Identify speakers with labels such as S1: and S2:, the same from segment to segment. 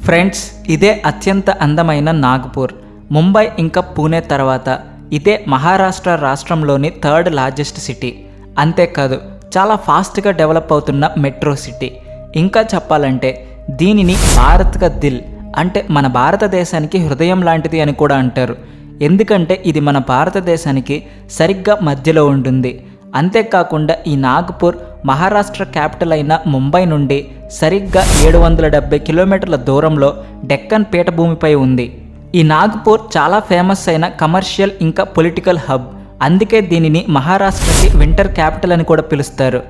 S1: Friends, ఇదే అత్యంత అందమైన నాగ్పూర్. ముంబై ఇంకా పూణే తర్వాత ఇదే మహారాష్ట్ర రాష్ట్రంలోని థర్డ్ లార్జెస్ట్ సిటీ. అంతేకాదు, చాలా ఫాస్ట్గా డెవలప్ అవుతున్న మెట్రో సిటీ. ఇంకా చెప్పాలంటే దీనిని భారత్గా దిల్, అంటే మన భారతదేశానికి హృదయం లాంటిది అని కూడా అంటారు. ఎందుకంటే ఇది మన భారతదేశానికి సరిగ్గా మధ్యలో ఉంటుంది. అంతేకాకుండా ఈ నాగ్పూర్ మహారాష్ట్ర క్యాపిటల్ అయిన ముంబై నుండి సరిగ్గా 770 కిలోమీటర్ల దూరంలో డెక్కన్ పీఠభూమిపై ఉంది. ఈ నాగ్పూర్ చాలా ఫేమస్ అయిన కమర్షియల్ ఇంకా పొలిటికల్ హబ్. అందుకే దీనిని మహారాష్ట్రకి వింటర్ క్యాపిటల్ అని కూడా పిలుస్తారు.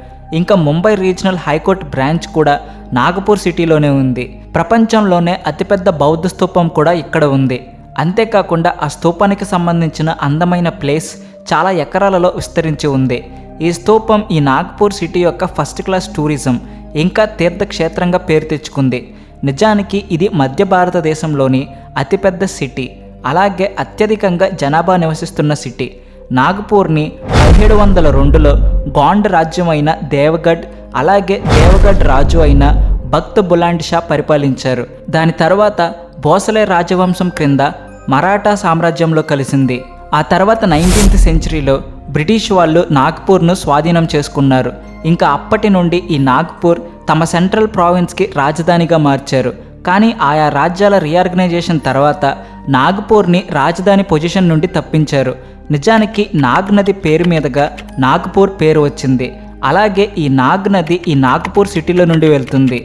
S1: ఇంకా ముంబై రీజనల్ హైకోర్టు బ్రాంచ్ కూడా నాగపూర్ సిటీలోనే ఉంది. ప్రపంచంలోనే అతిపెద్ద బౌద్ధ స్తూపం కూడా ఇక్కడ ఉంది. అంతేకాకుండా ఆ స్తూపానికి సంబంధించిన అందమైన ప్లేస్ చాలా ఎకరాలలో విస్తరించి ఉంది. ఈ స్తూపం ఈ నాగ్పూర్ సిటీ యొక్క ఫస్ట్ క్లాస్ టూరిజం ఇంకా తీర్థక్షేత్రంగా పేరు తెచ్చుకుంది. నిజానికి ఇది మధ్య భారతదేశంలోని అతిపెద్ద సిటీ, అలాగే అత్యధికంగా జనాభా నివసిస్తున్న సిటీ. నాగ్పూర్ని 1702లో గోండ్ రాజ్యం అయిన దేవగఢ్, అలాగే దేవగఢ్ రాజు అయిన భక్త్ బులాండ్ షా పరిపాలించారు. దాని తర్వాత భోసలే రాజవంశం క్రింద మరాఠా సామ్రాజ్యంలో కలిసింది. ఆ తర్వాత 19th సెంచరీలో బ్రిటిష్ వాళ్ళు నాగ్పూర్ను స్వాధీనం చేసుకున్నారు. ఇంకా అప్పటి నుండి ఈ నాగ్పూర్ తమ సెంట్రల్ ప్రావిన్స్కి రాజధానిగా మార్చారు. కానీ ఆయా రాజ్యాల రీఆర్గనైజేషన్ తర్వాత నాగ్పూర్ని రాజధాని పొజిషన్ నుండి తప్పించారు. నిజానికి నాగ్ నది పేరు మీదుగా నాగ్పూర్ పేరు వచ్చింది. అలాగే ఈ నాగ్ నది ఈ నాగ్పూర్ సిటీలో నుండి వెళ్తుంది.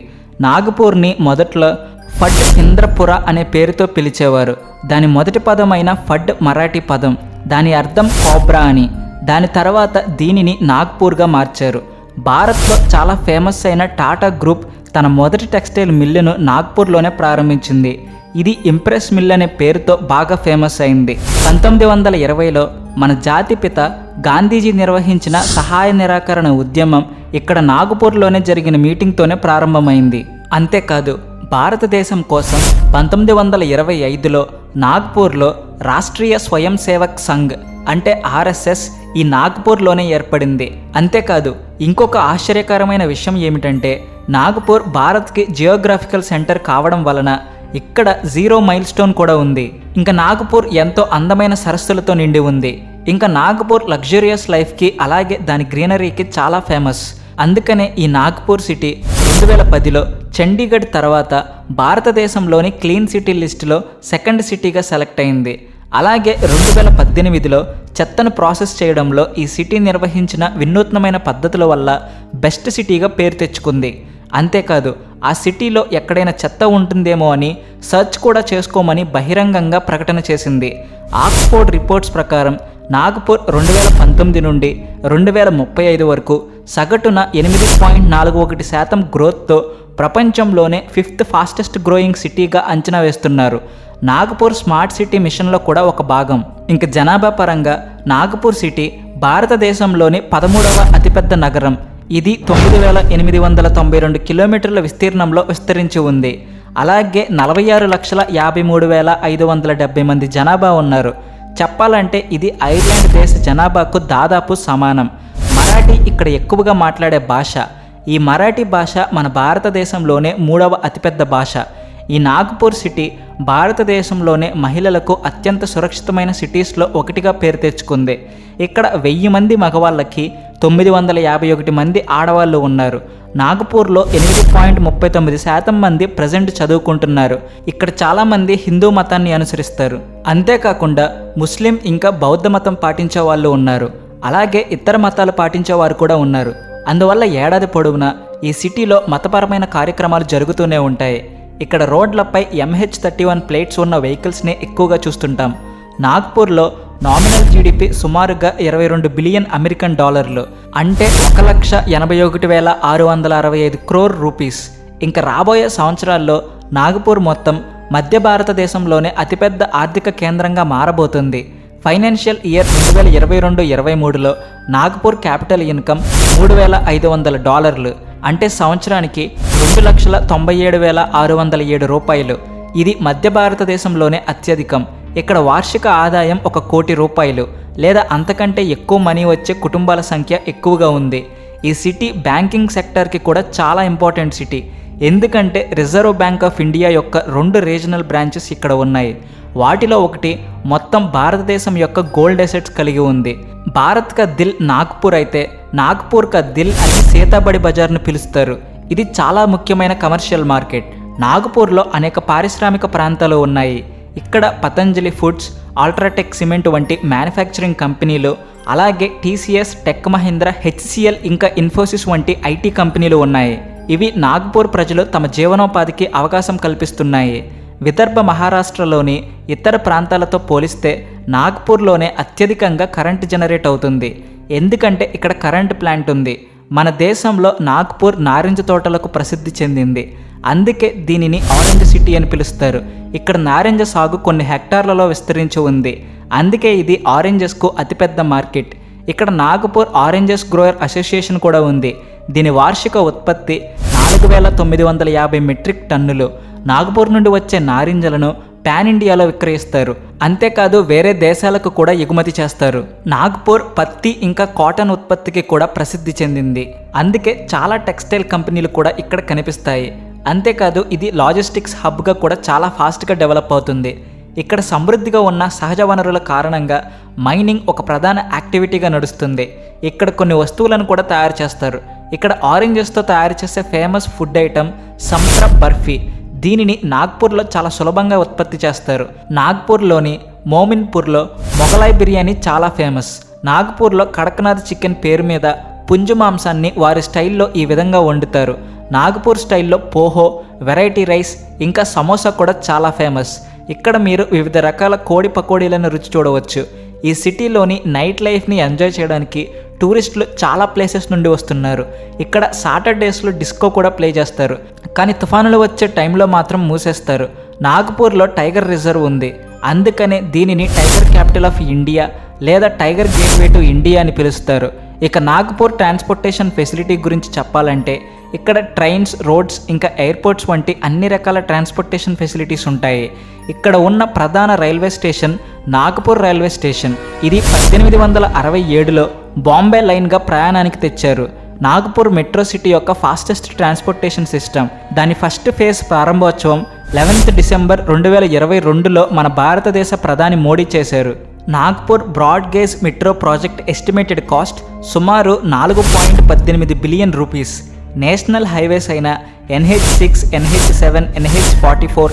S1: నాగ్పూర్ని మొదట్లో ఫడ్ ఇంద్రపుర అనే పేరుతో పిలిచేవారు. దాని మొదటి పదమైన ఫడ్ మరాఠీ పదం, దాని అర్థం కోబ్రా అని. దాని తర్వాత దీనిని నాగ్పూర్గా మార్చారు. భారత్లో చాలా ఫేమస్ అయిన టాటా గ్రూప్ తన మొదటి టెక్స్టైల్ మిల్లును నాగ్పూర్లోనే ప్రారంభించింది. ఇది ఇంప్రెస్ మిల్ అనే పేరుతో బాగా ఫేమస్ అయింది. 1920లో మన జాతిపిత గాంధీజీ నిర్వహించిన సహాయ నిరాకరణ ఉద్యమం ఇక్కడ నాగ్పూర్లోనే జరిగిన మీటింగ్తోనే ప్రారంభమైంది. అంతేకాదు, భారతదేశం కోసం 1925లో నాగ్పూర్లో రాష్ట్రీయ స్వయం సేవక్ సంఘ్ అంటే ఆర్ఎస్ఎస్ ఈ నాగ్పూర్లోనే ఏర్పడింది. అంతేకాదు, ఇంకొక ఆశ్చర్యకరమైన విషయం ఏమిటంటే నాగ్పూర్ భారత్కి జియోగ్రాఫికల్ సెంటర్ కావడం వలన ఇక్కడ 0 మైల్ స్టోన్ కూడా ఉంది. ఇంకా నాగ్పూర్ ఎంతో అందమైన సరస్సులతో నిండి ఉంది. ఇంకా నాగ్పూర్ లగ్జరియస్ లైఫ్కి అలాగే దాని గ్రీనరీకి చాలా ఫేమస్. అందుకనే ఈ నాగ్పూర్ సిటీ 2010లో చండీగఢ్ తర్వాత భారతదేశంలోని క్లీన్ సిటీ లిస్టులో సెకండ్ సిటీగా సెలెక్ట్ అయింది. అలాగే 2018లో చెత్తను ప్రాసెస్ చేయడంలో ఈ సిటీ నిర్వహించిన వినూత్నమైన పద్ధతుల వల్ల బెస్ట్ సిటీగా పేరు తెచ్చుకుంది. అంతేకాదు, ఆ సిటీలో ఎక్కడైనా చెత్త ఉంటుందేమో అని సర్చ్ కూడా చేసుకోమని బహిరంగంగా ప్రకటన చేసింది. ఆక్స్ఫోర్డ్ రిపోర్ట్స్ ప్రకారం నాగ్పూర్ 2019 నుండి 2035 వరకు సగటున 8.41% గ్రోత్తో ప్రపంచంలోనే 5th ఫాస్టెస్ట్ గ్రోయింగ్ సిటీగా అంచనా వేస్తున్నారు. నాగ్పూర్ స్మార్ట్ సిటీ మిషన్లో కూడా ఒక భాగం. ఇంక జనాభా పరంగా నాగ్పూర్ సిటీ భారతదేశంలోని 13వ అతిపెద్ద నగరం. ఇది 9,892 కిలోమీటర్ల విస్తీర్ణంలో విస్తరించి ఉంది. అలాగే 46,53,570 మంది జనాభా ఉన్నారు. చెప్పాలంటే ఇది ఐర్లాండ్ దేశ జనాభాకు దాదాపు సమానం. మరాఠీ ఇక్కడ ఎక్కువగా మాట్లాడే భాష. ఈ మరాఠీ భాష మన భారతదేశంలోనే 3వ అతిపెద్ద భాష. ఈ నాగ్పూర్ సిటీ భారతదేశంలోనే మహిళలకు అత్యంత సురక్షితమైన సిటీస్లో ఒకటిగా పేరు తెచ్చుకుంది. ఇక్కడ 1000 మంది మగవాళ్ళకి 951 మంది ఆడవాళ్ళు ఉన్నారు. నాగ్పూర్లో 8.39% మంది ప్రజెంట్ చదువుకుంటున్నారు. ఇక్కడ చాలామంది హిందూ మతాన్ని అనుసరిస్తారు. అంతేకాకుండా ముస్లిం ఇంకా బౌద్ధ మతం పాటించే వాళ్ళు ఉన్నారు. అలాగే ఇతర మతాలు పాటించేవారు కూడా ఉన్నారు. అందువల్ల ఏడాది పొడవునా ఈ సిటీలో మతపరమైన కార్యక్రమాలు జరుగుతూనే ఉంటాయి. ఇక్కడ రోడ్లపై MH31 ప్లేట్స్ ఉన్న వెహికల్స్ని ఎక్కువగా చూస్తుంటాం. నాగ్పూర్లో నామినల్ జీడిపి సుమారుగా 22 బిలియన్ అమెరికన్ డాలర్లు, అంటే 1,81,665 క్రోర్ రూపీస్. ఇంకా రాబోయే సంవత్సరాల్లో నాగ్పూర్ మొత్తం మధ్య భారతదేశంలోనే అతిపెద్ద ఆర్థిక కేంద్రంగా మారబోతుంది. ఫైనాన్షియల్ ఇయర్ 2022-23లో నాగ్పూర్ క్యాపిటల్ ఇన్కమ్ $3,500, అంటే సంవత్సరానికి 2,97,607 రూపాయలు. ఇది మధ్య భారతదేశంలోనే అత్యధికం. ఇక్కడ వార్షిక ఆదాయం 1 కోటి రూపాయలు లేదా అంతకంటే ఎక్కువ మనీ వచ్చే కుటుంబాల సంఖ్య ఎక్కువగా ఉంది. ఈ సిటీ బ్యాంకింగ్ సెక్టర్కి కూడా చాలా ఇంపార్టెంట్ సిటీ. ఎందుకంటే రిజర్వ్ బ్యాంక్ ఆఫ్ ఇండియా యొక్క 2 రీజనల్ బ్రాంచెస్ ఇక్కడ ఉన్నాయి. వాటిలో ఒకటి మొత్తం భారతదేశం యొక్క గోల్డ్ అసెట్స్ కలిగి ఉంది. భారత్ కా దిల్ నాగ్పూర్ అయితే నాగ్పూర్ కా దిల్ అని సీతాబడి బజార్ను పిలుస్తారు. ఇది చాలా ముఖ్యమైన కమర్షియల్ మార్కెట్. నాగపూర్లో అనేక పారిశ్రామిక ప్రాంతాలు ఉన్నాయి. ఇక్కడ పతంజలి ఫుడ్స్, అల్ట్రాటెక్ సిమెంట్ వంటి మ్యానుఫ్యాక్చరింగ్ కంపెనీలు, అలాగే టీసీఎస్, టెక్ మహీంద్రా, హెచ్సిఎల్ ఇంకా ఇన్ఫోసిస్ వంటి ఐటీ కంపెనీలు ఉన్నాయి. ఇవి నాగ్పూర్ ప్రజలు తమ జీవనోపాధికి అవకాశం కల్పిస్తున్నాయి. విదర్భ మహారాష్ట్రలోని ఇతర ప్రాంతాలతో పోలిస్తే నాగ్పూర్లోనే అత్యధికంగా కరెంటు జనరేట్ అవుతుంది. ఎందుకంటే ఇక్కడ కరెంటు ప్లాంట్ ఉంది. మన దేశంలో నాగ్పూర్ నారింజ తోటలకు ప్రసిద్ధి చెందింది. అందుకే దీనిని ఆరెంజ్ సిటీ అని పిలుస్తారు. ఇక్కడ నారింజ సాగు కొన్ని హెక్టార్లలో విస్తరించి ఉంది. అందుకే ఇది ఆరెంజెస్కు అతిపెద్ద మార్కెట్. ఇక్కడ నాగపూర్ ఆరెంజెస్ గ్రోయర్ అసోసియేషన్ కూడా ఉంది. దీని వార్షిక ఉత్పత్తి 4950 మెట్రిక్ టన్నులు. నాగపూర్ నుండి వచ్చే నారింజలను పాన్ ఇండియాలో విక్రయిస్తారు. అంతేకాదు వేరే దేశాలకు కూడా ఎగుమతి చేస్తారు. నాగ్పూర్ పత్తి ఇంకా కాటన్ ఉత్పత్తికి కూడా ప్రసిద్ధి చెందింది. అందుకే చాలా టెక్స్టైల్ కంపెనీలు కూడా ఇక్కడ కనిపిస్తాయి. అంతేకాదు ఇది లాజిస్టిక్స్ హబ్గా కూడా చాలా ఫాస్ట్గా డెవలప్ అవుతుంది. ఇక్కడ సమృద్ధిగా ఉన్న సహజ వనరుల కారణంగా మైనింగ్ ఒక ప్రధాన యాక్టివిటీగా నడుస్తుంది. ఇక్కడ కొన్ని వస్తువులను కూడా తయారు చేస్తారు. ఇక్కడ ఆరెంజెస్తో తయారు చేసే ఫేమస్ ఫుడ్ ఐటమ్ సంత్రా బర్ఫీ. దీనిని నాగ్పూర్లో చాలా సులభంగా ఉత్పత్తి చేస్తారు. నాగ్పూర్లోని మోమిన్పూర్లో మొగలాయ్ బిర్యానీ చాలా ఫేమస్. నాగ్పూర్లో కడక్నాథ్ చికెన్ పేరు మీద పుంజు మాంసాన్ని వారి స్టైల్లో ఈ విధంగా వండుతారు. నాగ్పూర్ స్టైల్లో పోహో, వెరైటీ రైస్ ఇంకా సమోసా కూడా చాలా ఫేమస్. ఇక్కడ మీరు వివిధ రకాల కోడి పకోడీలను రుచి చూడవచ్చు. ఈ సిటీలోని నైట్ లైఫ్ని ఎంజాయ్ చేయడానికి టూరిస్టులు చాలా ప్లేసెస్ నుండి వస్తున్నారు. ఇక్కడ సాటర్డేస్లో డిస్కో కూడా ప్లే చేస్తారు. కానీ తుఫానులు వచ్చే టైంలో మాత్రం మూసేస్తారు. నాగ్పూర్లో టైగర్ రిజర్వ్ ఉంది. అందుకనే దీనిని టైగర్ క్యాపిటల్ ఆఫ్ ఇండియా లేదా టైగర్ గేట్వే టు ఇండియా అని పిలుస్తారు. ఇక నాగ్పూర్ ట్రాన్స్పోర్టేషన్ ఫెసిలిటీ గురించి చెప్పాలంటే ఇక్కడ ట్రైన్స్, రోడ్స్ ఇంకా ఎయిర్పోర్ట్స్ వంటి అన్ని రకాల ట్రాన్స్పోర్టేషన్ ఫెసిలిటీస్ ఉంటాయి. ఇక్కడ ఉన్న ప్రధాన railway station Nagpur railway station. ఇది 1867లో బాంబే లైన్గా ప్రయాణానికి తెచ్చారు. నాగపూర్ మెట్రో సిటీ యొక్క ఫాస్టెస్ట్ ట్రాన్స్పోర్టేషన్ సిస్టమ్. దాని ఫస్ట్ ఫేజ్ ప్రారంభోత్సవం 11 డిసెంబర్ 2022లో మన భారతదేశ ప్రధాని మోడీ చేశారు. Nagpur broad gauge metro project estimated cost సుమారు 4.18 బిలియన్ రూపీస్. నేషనల్ హైవేస్ అయిన NH6, NH7, NH44,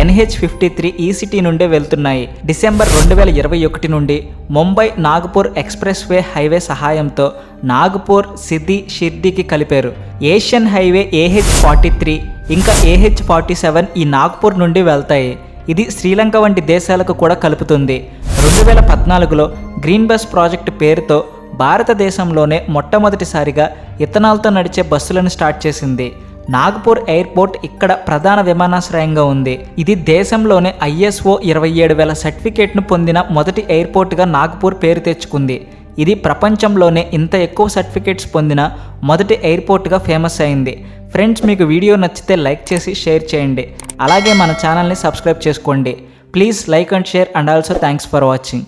S1: NH53 ఈ సిటీ నుండే వెళ్తున్నాయి. డిసెంబర్ 2021 నుండి Mumbai Nagpur express way highway సహాయంతో నాగపూర్, సిద్ధి, షిర్డీకి కలిపారు. ఏషియన్ హైవే AH43 ఇంకా AH47 ఈ నాగ్పూర్ నుండి వెళ్తాయి. ఇది శ్రీలంక వంటి దేశాలకు కూడా కలుపుతుంది. 2014లో గ్రీన్ బస్ ప్రాజెక్టు పేరుతో భారతదేశంలోనే మొట్టమొదటిసారిగా ఇథనాల్తో నడిచే బస్సులను స్టార్ట్ చేసింది. నాగపూర్ ఎయిర్పోర్ట్ ఇక్కడ ప్రధాన విమానాశ్రయంగా ఉంది. ఇది దేశంలోనే ISO 27,000 సర్టిఫికేట్ను పొందిన మొదటి ఎయిర్పోర్ట్గా నాగపూర్ పేరు తెచ్చుకుంది. ఇది ప్రపంచంలోనే ఇంత ఎక్కువ సర్టిఫికేట్స్ పొందిన మొదటి ఎయిర్పోర్ట్గా ఫేమస్ అయింది. ఫ్రెండ్స్, మీకు వీడియో నచ్చితే లైక్ చేసి షేర్ చేయండి. అలాగే మన ఛానల్ని సబ్స్క్రైబ్ చేసుకోండి. Please like and share and also thanks for watching.